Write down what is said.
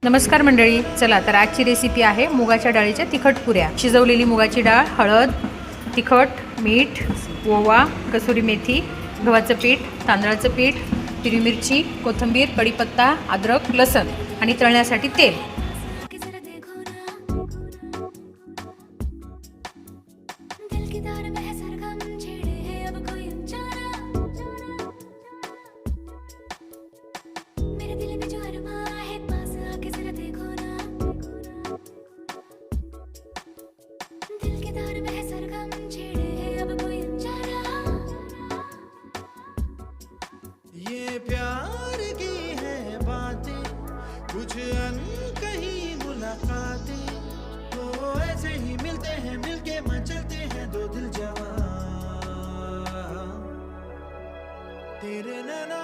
नमस्कार मंडळी, चला तर आजची रेसिपी आहे मुगाच्या डाळीच्या तिखट पुऱ्या. शिजवलेली मुगाची डाळ, हळद, तिखट, मीठ, ओवा, कसुरी मेथी, गव्हाचं पीठ, तांदळाचं पीठ, हिरवी मिरची, कोथिंबीर, कढीपत्ता, अद्रक, लसण आणि तळण्यासाठी तेल. ये प्यार की है बातें, कुछ अनकही मुलाकातें, तो ऐसे ही मिलते हैं, मिलके मचलते हैं दो दिल जवां. तेरे नैना